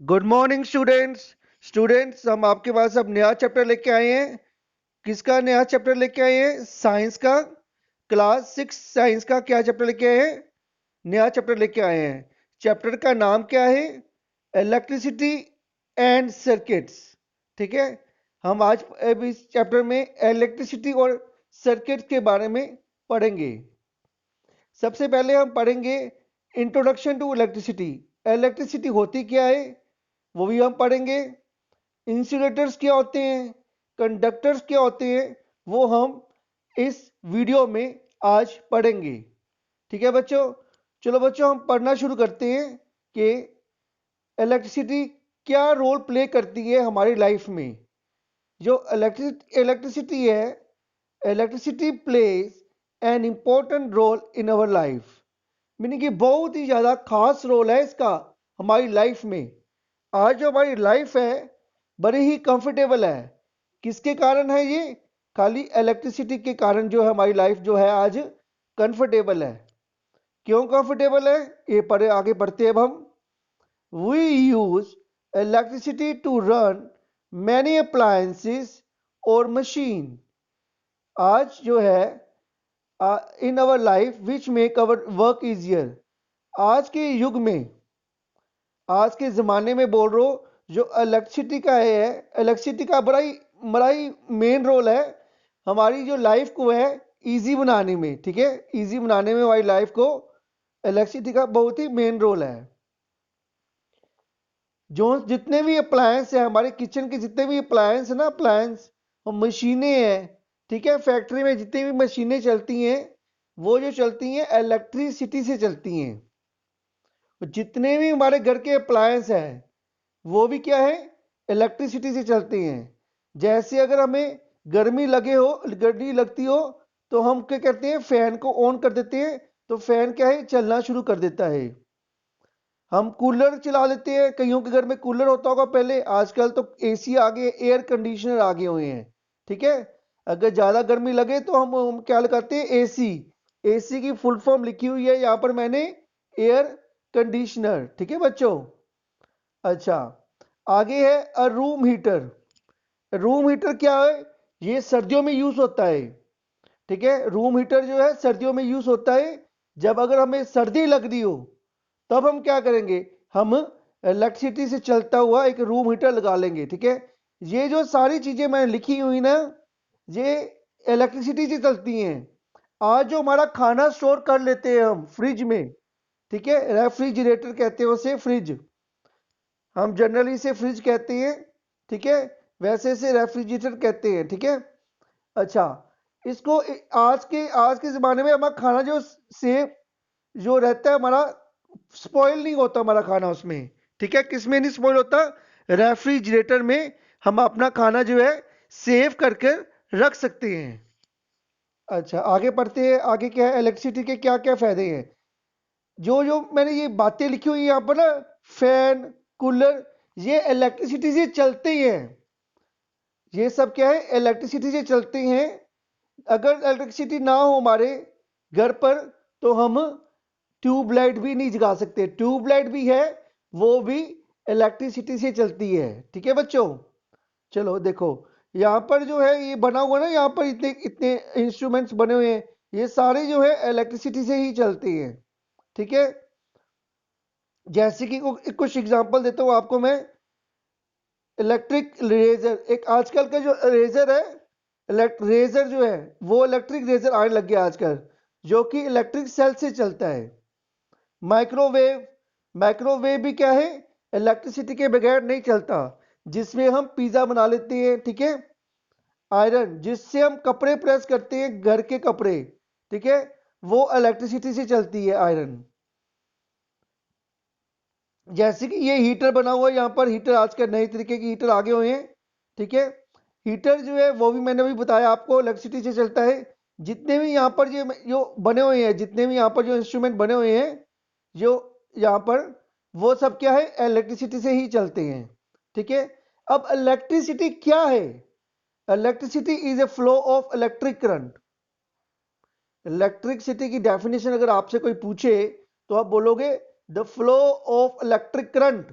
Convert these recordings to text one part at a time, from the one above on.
Good morning students. हम आपके पास अब नया चैप्टर लेके आए हैं। किसका नया चैप्टर लेके आए हैं? साइंस का। क्लास 6 साइंस का क्या चैप्टर लेके आए हैं? नया चैप्टर लेके आए हैं। चैप्टर का नाम क्या है? Electricity and circuits. ठीक है। हम आज अब इस चैप्टर में इलेक्ट्रिसिटी और सर्किट के बारे में पढ़ेंगे। सबसे पहले हम पढ़ेंगे इंट्रोडक्शन टू इलेक्ट्रिसिटी। इलेक्ट्रिसिटी होती क्या है वो भी हम पढ़ेंगे। इंसुलेटर्स क्या होते हैं, कंडक्टर्स क्या होते हैं, वो हम इस वीडियो में आज पढ़ेंगे। ठीक है बच्चों। चलो बच्चों हम पढ़ना शुरू करते हैं कि इलेक्ट्रिसिटी क्या रोल प्ले करती है हमारी लाइफ में। जो इलेक्ट्रिसिटी है, electricity plays an important role in our life. Meaning कि बहुत ही ज़्यादा खास रोल है इसका हमारी लाइफ में। आज जो हमारी लाइफ है बड़ी ही कंफर्टेबल है। किसके कारण है ये? खाली इलेक्ट्रिसिटी के कारण जो है हमारी लाइफ जो है आज कंफर्टेबल है। क्यों कंफर्टेबल है ये पढ़े, आगे बढ़ते हैं अब हम। We use electricity to run many appliances और मशीन। आज जो है in our life which make our work easier. आज के युग में, आज के ज़माने में बोल रहा हूँ, जो इलेक्ट्रिसिटी का है, इलेक्ट्रिसिटी का बड़ा ही मेन रोल है हमारी जो लाइफ को है इजी बनाने में। ठीक है, इजी बनाने में हमारी लाइफ को इलेक्ट्रिसिटी का बहुत ही मेन रोल है। जो जितने भी अप्लायंस है हमारे किचन के, जितने भी अप्लायंस है ना, अप्लायंस और मशीनें हैं, ठीक है, फैक्ट्री में जितनी भी मशीनें चलती हैं वो जो चलती हैं इलेक्ट्रिसिटी से चलती हैं। जितने भी हमारे घर के अप्लायंस हैं वो भी क्या है, इलेक्ट्रिसिटी से चलते हैं। जैसे अगर हमें गर्मी लगती हो तो हम क्या करते हैं, फैन को ऑन कर देते हैं तो फैन क्या है, चलना शुरू कर देता है। हम कूलर चला लेते हैं, कईयों के घर में कूलर होता होगा पहले, आजकल तो एसी आ गए, एयर कंडीशनर आ गए हुए हैं। ठीक है। अगर ज़्यादा गर्मी लगे तो हम क्या लगाते हैं, एसी। एसी की फुल फॉर्म लिखी हुई है यहाँ पर मैंने, एयर कंडीशनर। ठीक है बच्चों। अच्छा, आगे है अ रूम हीटर। रूम हीटर क्या है? ये सर्दियों में यूज होता है। ठीक है, रूम हीटर जो है सर्दियों में यूज होता है। जब अगर हमें सर्दी लग रही हो तब हम क्या करेंगे, हम इलेक्ट्रिसिटी से चलता हुआ एक रूम हीटर लगा लेंगे। ठीक है। ये जो सारी चीजें मैंने लिखी हुई ना, ये इलेक्ट्रिसिटी से चलती हैं। आज जो हमारा खाना स्टोर कर लेते हैं हम फ्रिज में, ठीक है, रेफ्रिजरेटर कहते हैं उसे, फ्रिज हम जनरली से फ्रिज कहते हैं। ठीक है, वैसे इसे रेफ्रिजरेटर कहते हैं। ठीक है। अच्छा, इसको आज के ज़माने में हमारा खाना जो सेफ जो रहता है हमारा, स्पॉइल नहीं होता हमारा खाना उसमें। ठीक है, किस में नहीं स्पॉइल होता? रेफ्रिजरेटर में हम अपना खाना जो है सेव करके रख सकते हैं। अच्छा, आगे पढ़ते हैं। आगे क्या है, इलेक्ट्रिसिटी के क्या क्या फायदे हैं। जो जो मैंने ये बातें लिखी हुई है यहाँ पर ना, फैन, कूलर, ये इलेक्ट्रिसिटी से चलते ही हैं। ये सब क्या है, इलेक्ट्रिसिटी से चलते हैं। अगर इलेक्ट्रिसिटी ना हो हमारे घर पर तो हम ट्यूबलाइट भी नहीं जगा सकते। ट्यूबलाइट भी है, वो भी इलेक्ट्रिसिटी से चलती है। ठीक है बच्चों। चलो देखो, यहाँ पर जो है ये बना हुआ ना, यहाँ पर इतने इतने इंस्ट्रूमेंट्स बने हुए हैं, ये सारे जो है इलेक्ट्रिसिटी से ही चलते हैं। ठीक है। जैसे कि कुछ एग्जांपल देता हूँ आपको मैं। इलेक्ट्रिक रेजर, एक आजकल का जो रेजर है, रेजर जो है वो इलेक्ट्रिक रेजर आने लग गया आजकल, जो कि इलेक्ट्रिक सेल से चलता है। माइक्रोवेव, माइक्रोवेव भी क्या है, इलेक्ट्रिसिटी के बगैर नहीं चलता, जिसमें हम पिज्जा बना लेते हैं। ठीक है। आयरन, जिससे हम कपड़े प्रेस करते हैं, घर के कपड़े, ठीक है, वो इलेक्ट्रिसिटी से चलती है, आयरन। जैसे कि ये हीटर बना हुआ है यहाँ पर, हीटर आजकल नए तरीके के हीटर आगे हुए हैं। ठीक है। हीटर जो है वो भी मैंने अभी बताया आपको, इलेक्ट्रिसिटी से चलता है। जितने भी यहाँ पर जो बने हुए हैं, जितने भी यहाँ पर जो इंस्ट्रूमेंट बने हुए हैं, जो यहाँ पर, वो सब क्या है, इलेक्ट्रिसिटी से ही चलते हैं। ठीक है। अब इलेक्ट्रिसिटी क्या है? Electricity is a flow of electric current. Electricity की डेफिनेशन अगर आपसे कोई पूछे तो आप बोलोगे the flow of electric current.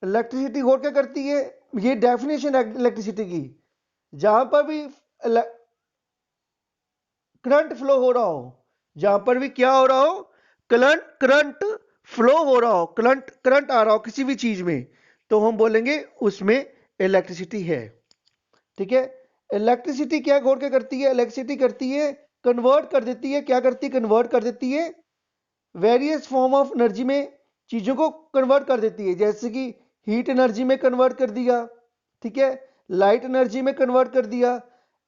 Electricity और क्या करती है, ये डेफिनेशन है इलेक्ट्रिसिटी की, जहां पर भी करंट फ्लो हो रहा हो, जहां पर भी क्या हो रहा हो, करंट करंट फ्लो हो रहा हो, करंट करंट आ रहा हो किसी भी चीज में, तो हम बोलेंगे उसमें इलेक्ट्रिसिटी है। ठीक है, इलेक्ट्रिसिटी क्या गौर क्या करती है, इलेक्ट्रिसिटी करती है कन्वर्ट कर देती है, क्या करती है, कन्वर्ट कर देती है वेरियस फॉर्म ऑफ एनर्जी में, चीजों को कन्वर्ट कर देती है, जैसे कि हीट एनर्जी में कन्वर्ट कर दिया, ठीक है, लाइट एनर्जी में कन्वर्ट कर दिया।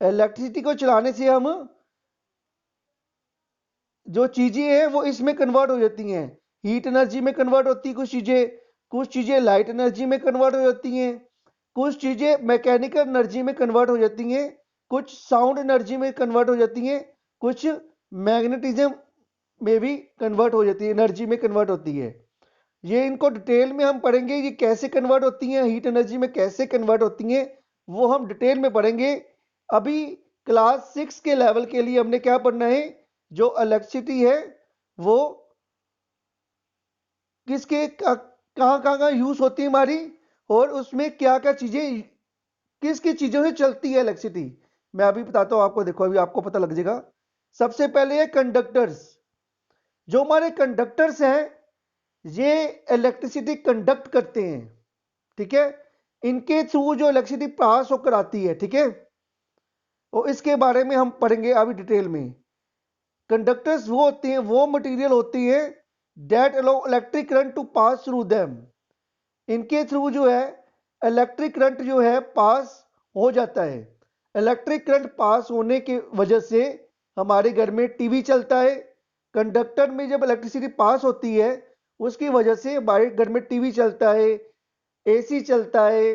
इलेक्ट्रिसिटी को चलाने से हम जो चीजें हैं वो इसमें कन्वर्ट हो जाती हैं, हीट एनर्जी में कन्वर्ट होती है कुछ चीजें लाइट एनर्जी में कन्वर्ट हो जाती हैं, कुछ चीजें मैकेनिकल एनर्जी में कन्वर्ट हो जाती हैं, कुछ साउंड एनर्जी में कन्वर्ट हो जाती हैं, कुछ मैग्नेटिज्म में भी कन्वर्ट हो जाती है, एनर्जी में कन्वर्ट होती है। ये इनको डिटेल में हम पढ़ेंगे, ये कैसे कन्वर्ट होती हैं, हीट एनर्जी में कैसे कन्वर्ट होती हैं, वो हम डिटेल में पढ़ेंगे। अभी क्लास 6 के लेवल के लिए हमने क्या पढ़ना है, जो इलेक्ट्रिसिटी है वो किसके कहाँ कहाँ यूज होती है हमारी, और उसमें क्या क्या चीजें किस किस चीजों से चलती है इलेक्ट्रिसिटी, मैं अभी बताता हूं आपको, देखो अभी आपको पता लग जाएगा। सबसे पहले है कंडक्टर्स, जो हमारे कंडक्टर्स हैं ये इलेक्ट्रिसिटी कंडक्ट करते हैं, ठीक है, इनके थ्रू जो इलेक्ट्रिसिटी पास होकर आती है, ठीक है, और इसके बारे में हम पढ़ेंगे अभी डिटेल में। कंडक्टर्स वो होते हैं, वो मटेरियल होती है that allow electric current to pass through them, इनके थ्रू जो है इलेक्ट्रिक करंट जो है पास हो जाता है। इलेक्ट्रिक करंट पास होने की वजह से हमारे घर में टीवी चलता है, कंडक्टर में जब इलेक्ट्रिसिटी पास होती है उसकी वजह से हमारे घर में टीवी चलता है, एसी चलता है,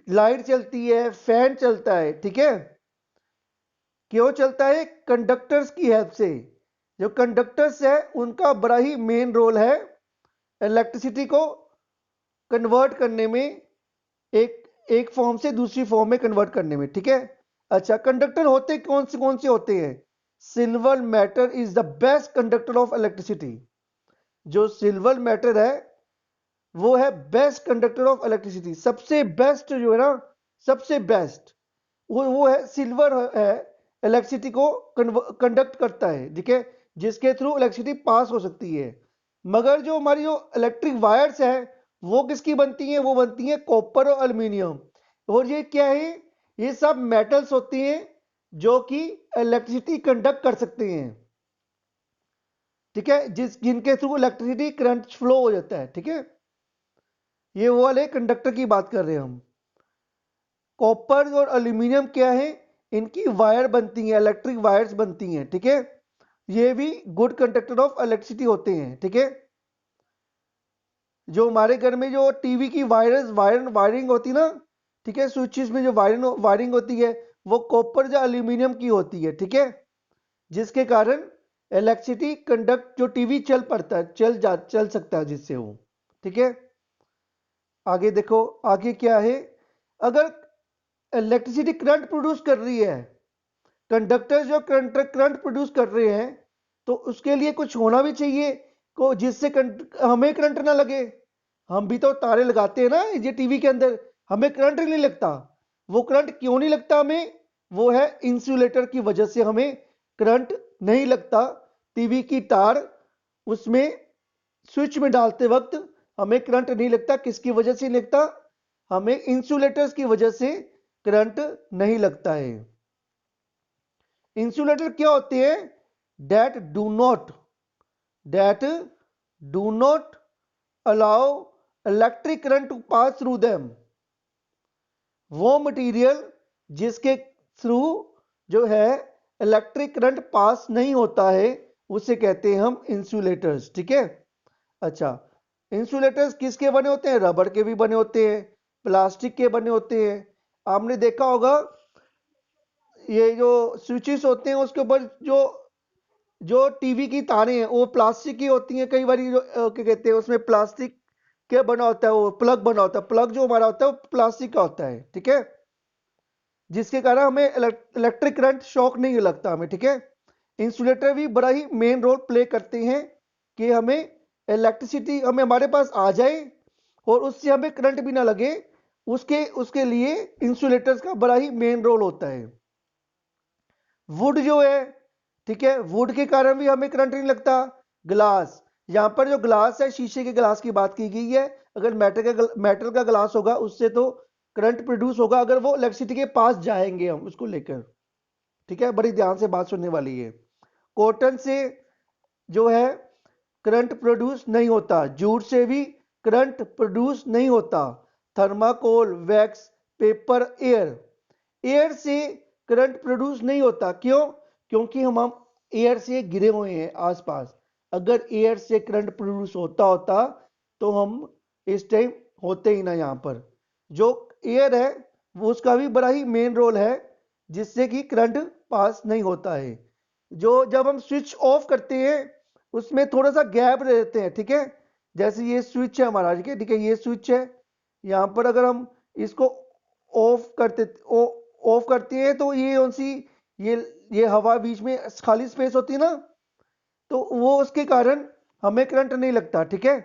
लाइट चलती है, फैन चलता है, ठीक है। क्यों चलता है, कंडक्टर्स की हेल्प से। जो कंडक्टर्स है उनका बड़ा ही मेन रोल है इलेक्ट्रिसिटी को कन्वर्ट करने में, एक एक फॉर्म से दूसरी फॉर्म में कन्वर्ट करने में, ठीक है। अच्छा, कंडक्टर होते कौन से होते हैं, silver matter is the best conductor of electricity, जो सिल्वर मैटर है वो है बेस्ट कंडक्टर ऑफ इलेक्ट्रिसिटी, सबसे बेस्ट जो है ना, सबसे बेस्ट वो है सिल्वर है, इलेक्ट्रिसिटी को कंडक्ट करता है, ठीक है, जिसके थ्रू इलेक्ट्रिसिटी पास हो सकती है। मगर जो हमारी जो इलेक्ट्रिक वायर्स है वो किसकी बनती हैं, वो बनती हैं कॉपर और एल्यूमिनियम, और ये क्या है, ये सब मेटल्स होती हैं जो कि इलेक्ट्रिसिटी कंडक्ट कर सकते हैं, ठीक है, जिनके थ्रू इलेक्ट्रिसिटी करंट फ्लो हो जाता है, ठीक है। ये वो वाले कंडक्टर की बात कर रहे हैं हम। कॉपर और एल्यूमिनियम क्या है, इनकी वायर बनती हैं, इलेक्ट्रिक वायर्स बनती हैं, ठीक है, ये भी गुड कंडक्टर ऑफ इलेक्ट्रिसिटी होते हैं, ठीक है। जो हमारे घर में जो टीवी की वायरिंग होती ना, ठीक है, स्विचेस में जो वायरिंग होती है वो कॉपर या एल्यूमिनियम की होती है, ठीक है, जिसके कारण इलेक्ट्रिसिटी कंडक्ट जो टीवी चल पड़ता है, चल सकता है जिससे वो, ठीक है। आगे देखो, आगे क्या है, अगर इलेक्ट्रिसिटी करंट प्रोड्यूस कर रही है, कंडक्टर जो करंट प्रोड्यूस कर रहे हैं, तो उसके लिए कुछ होना भी चाहिए को जिससे हमें करंट ना लगे। हम भी तो तारे लगाते हैं ना ये टीवी के अंदर, हमें करंट नहीं लगता। वो करंट क्यों नहीं लगता हमें, वो है इंसुलेटर की वजह से हमें करंट नहीं लगता। टीवी की तार उसमें स्विच में डालते वक्त हमें करंट नहीं लगता, किसकी वजह से नहीं लगता, हमें इंसुलेटर्स की वजह से करंट नहीं लगता है। इंसुलेटर क्या होते हैं, that do not allow electric current to pass through them, वो मटेरियल जिसके थ्रू जो है इलेक्ट्रिक करंट पास नहीं होता है उसे कहते हैं हम इंसुलेटर्स, ठीक है। अच्छा, इंसुलेटर्स किसके बने होते हैं, रबर के भी बने होते हैं, प्लास्टिक के बने होते हैं। आपने देखा होगा ये जो स्विचेस होते हैं उसके ऊपर जो जो टीवी की तारें हैं वो प्लास्टिक की होती हैं, कई बार जो क्या कहते हैं उसमें प्लास्टिक के बना होता है, वो प्लग बना होता है, प्लग जो हमारा होता है वो प्लास्टिक का होता है, ठीक है, जिसके कारण हमें इलेक्ट्रिक करंट शॉक नहीं लगता हमें, ठीक है। इंसुलेटर भी बड़ा ही मेन रोल प्ले करते हैं कि हमें इलेक्ट्रिसिटी हमें हमारे पास आ जाए और उससे हमें करंट भी ना लगे, उसके उसके लिए इंसुलेटर्स का बड़ा ही मेन रोल होता है। वुड जो है, ठीक है, वुड के कारण भी हमें करंट नहीं लगता। ग्लास, यहां पर जो ग्लास है, शीशे के ग्लास की बात की गई है। अगर मेटल का ग्लास होगा उससे तो करंट प्रोड्यूस होगा अगर वो इलेक्ट्रिसिटी के पास जाएंगे हम उसको लेकर। ठीक है, बड़ी ध्यान से बात सुनने वाली है। कॉटन से जो है करंट प्रोड्यूस नहीं होता, जूट से भी करंट प्रोड्यूस नहीं होता। थर्माकोल, वैक्स, पेपर, एयर से करंट प्रोड्यूस नहीं होता। क्यों? क्योंकि हम एयर से घिरे हुए हैं आसपास। अगर एयर से करंट प्रोड्यूस होता होता तो हम इस टाइम होते ही ना यहां पर। जो एयर है वो उसका भी बड़ा ही मेन रोल है जिससे कि करंट पास नहीं होता है। जो जब हम स्विच ऑफ करते हैं उसमें थोड़ा सा गैप दे देते हैं, ठीक है। जैसे ये स्विच है हमारा, ठीक है, ये स्विच है। यहां पर अगर हम इसको ऑफ करते ऑफ करते हैं तो ये कौन सी, ये हवा बीच में खाली स्पेस होती है ना, तो वो उसके कारण हमें करंट नहीं लगता, ठीक है।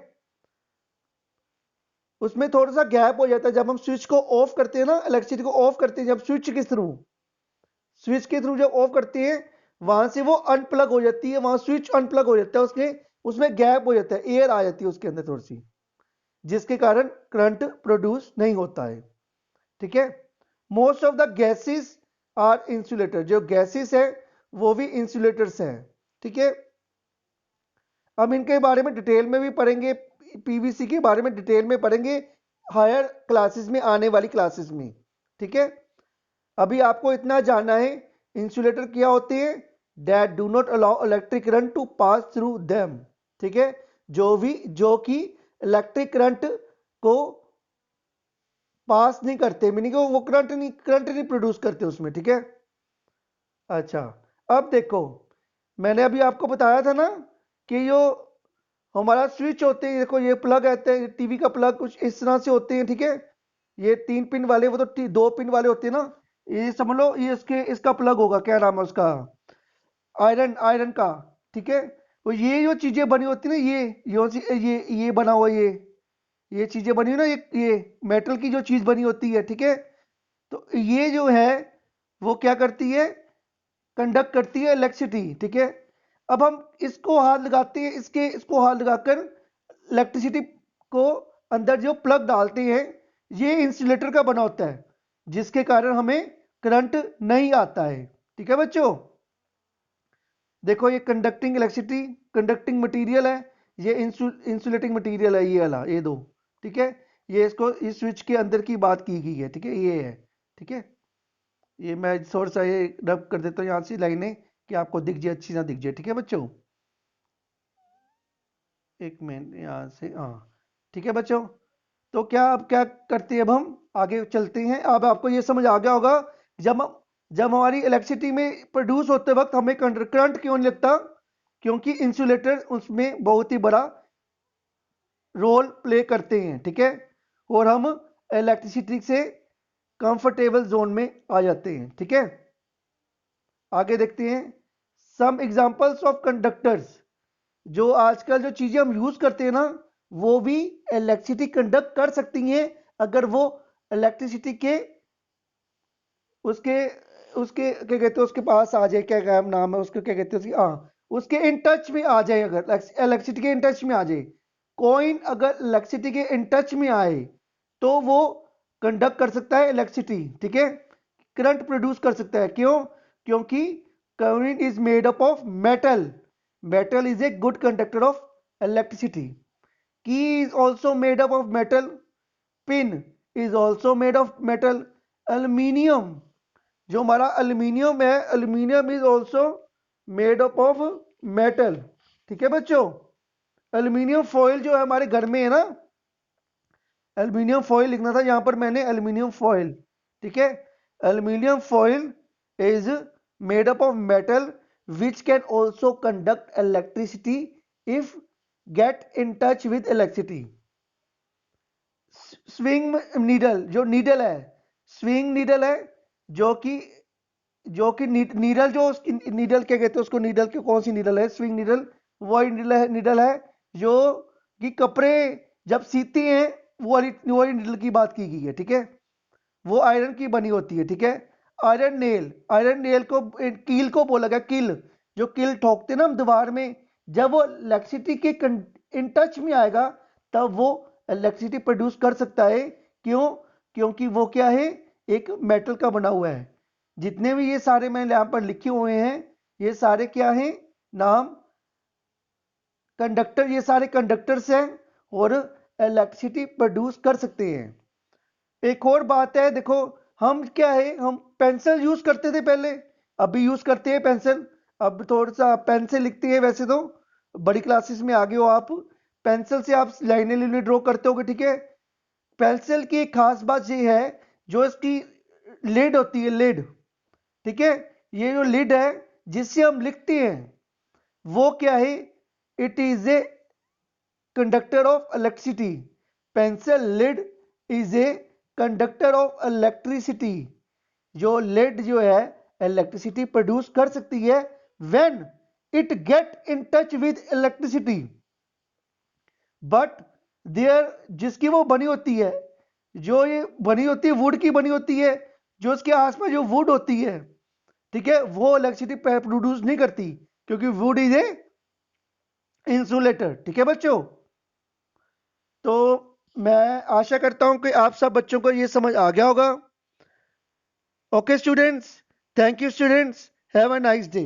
उसमें थोड़ा सा गैप हो जाता है जब हम स्विच को ऑफ करते हैं ना, इलेक्ट्रिसिटी को ऑफ करते हैं जब स्विच के थ्रू जब ऑफ करते हैं वहां से वो अनप्लग हो जाती है, वहां स्विच अनप्लग हो जाता है, उसके उसमें गैप हो जाता है, एयर आ जाती है उसके अंदर थोड़ी सी, जिसके कारण करंट प्रोड्यूस नहीं होता है, ठीक है। Most of the gases are insulator, जो गैसेस है वो भी इंसुलेटर्स हैं, ठीक है। हम इनके बारे में डिटेल में भी पढ़ेंगे, पीवीसी के बारे में डिटेल में पढ़ेंगे हायर क्लासेस में, आने वाली क्लासेस में, ठीक है। अभी आपको इतना जानना है इंसुलेटर क्या होते हैं, that do not allow electric current to pass through them, ठीक है। जो कि इलेक्ट्रिक करंट को पास नहीं करते, मीनिंग वो करंट नहीं प्रोड्यूस करते उसमें, ठीक है। अच्छा, अब देखो, मैंने अभी आपको बताया था ना कि जो हमारा स्विच होते हैं, देखो ये प्लग रहते हैं, टीवी का प्लग कुछ इस तरह से होते हैं, ठीक है। ये 3 पिन वाले, वो तो 2 पिन वाले होते हैं ना। ये समझ लो ये इसका प्लग होगा, क्या नाम है उसका, आयरन का, ठीक है। तो ये जो चीजें बनी होती है ना, ये बना हुआ, ये चीजें बनी हुई ना, ये मेटल की जो चीज बनी होती है, ठीक है। तो ये जो है वो क्या करती है, कंडक्ट करती है इलेक्ट्रिसिटी, ठीक है। अब हम इसको हाथ लगाते हैं, इसको हाथ लगाकर इलेक्ट्रिसिटी को अंदर जो प्लग डालते हैं, ये इंसुलेटर का बना होता है जिसके कारण हमें करंट नहीं आता है, ठीक है बच्चों। देखो ये कंडक्टिंग इलेक्ट्रिसिटी, कंडक्टिंग मटेरियल है, ये इंसुलेटिंग मटेरियल है, ये वाला, ये दो, ठीक है। ये इसको इस स्विच के अंदर की बात की गई है, ठीक है, ये है, ठीक है। ये मैं थोड़ा सा ये रब कर देता हूँ यहाँ से लाइनें कि आपको दिख जाए, अच्छी ना दिख जाए, ठीक है बच्चों। एक मिनट यहाँ से, हाँ, ठीक है बच्चों। तो क्या अब क्या करते हैं, अब हम आगे चलते हैं। अब आपको ये समझ आ गया होगा जब हमारी इलेक्ट्रिसिटी में प्रोड्यूस होते वक्त हमें करंट क्यों नहीं लगता, क्योंकि इंसुलेटर उसमें बहुत ही बड़ा रोल प्ले करते हैं, ठीक है। और हम इलेक्ट्रिसिटी से कंफर्टेबल जोन में आ जाते हैं, ठीक है। आगे देखते हैं सम एग्जांपल्स ऑफ कंडक्टर्स। जो आजकल जो चीजें हम यूज करते हैं ना, वो भी इलेक्ट्रिसिटी कंडक्ट कर सकती हैं अगर वो इलेक्ट्रिसिटी के उसके उसके क्या कहते हैं, उसके पास आ जाए, क्या नाम है उसके, क्या कहते हैं उसकी, हाँ, उसके इन टच में आ जाए, अगर इलेक्ट्रिसिटी के इन टच में आ जाए। कॉइन अगर इलेक्ट्रिसिटी के इन टच में आए तो वो कंडक्ट कर सकता है इलेक्ट्रिसिटी, ठीक है, करंट प्रोड्यूस कर सकता है। क्यों? क्योंकि coin is made up of metal, metal is a good conductor of electricity. Key is also made up of metal, pin is also made of metal, aluminium, जो हमारा अल्यूमिनियम है, aluminium is also made up of metal, ठीक है बच्चों। Aluminium foil जो है हमारे घर में है ना, एल्यूमिनियम फॉइल लिखना था यहां पर मैंने, एल्यूमिनियम फॉइल, ठीक है। Aluminium foil is made up of metal which can also conduct electricity if get in touch with electricity. Swing needle, जो नीडल है, स्विंग नीडल है, जो कि नीडल, जो नीडल क्या कहते हैं उसको, नीडल की कौन सी नीडल है, स्विंग नीडल, वो नीडल है जो कि कपड़े जब सीते हैं वो वाली निडल की बात की गई है, ठीक है। वो आयरन की बनी होती है, ठीक है। आयरन नेल को कील को बोला गया, कील जो कील ठोकते ना हम दीवार में, जब वो इलेक्ट्रिसिटी के इन टच में आएगा तब वो इलेक्ट्रिसिटी प्रोड्यूस कर सकता है। क्यों? क्योंकि वो क्या है, एक मेटल का बना हुआ है। जितने भी ये सारे मैंने यहाँ पर लिखे हुए हैं ये सारे क्या हैं, नाम कंडक्टर, ये सारे कंडक्टर्स हैं और इलेक्ट्रिसिटी प्रोड्यूस कर सकते हैं। एक और बात है, देखो हम क्या है, हम पेंसिल यूज करते थे पहले, अभी यूज करते हैं पेंसिल। अब थोड़ा सा पेन से लिखते हैं, वैसे तो बड़ी क्लासेस में आ गए हो आप, पेंसिल से आप लाइनें लाइनें ड्रॉ करते होगे, ठीक है। पेंसिल की एक खास बात ये है, जो इसकी लिड होती है, लिड, ठीक है, ये जो लिड है जिससे हम लिखते हैं वो क्या है, it is a conductor of electricity. Pencil lead is a conductor of electricity. जो लेड जो है इलेक्ट्रिसिटी प्रोड्यूस कर सकती है when it get in touch with electricity. But there, जिसकी वो बनी होती है, जो ये बनी होती है वुड की बनी होती है, जो उसके आसपास जो वुड होती है, ठीक है, वो इलेक्ट्रिसिटी प्रोड्यूस नहीं करती क्योंकि वुड इज ए इंसुलेटर, ठीक है बच्चों। तो मैं आशा करता हूं कि आप सब बच्चों को ये समझ आ गया होगा। Okay students, thank you students, have a nice day.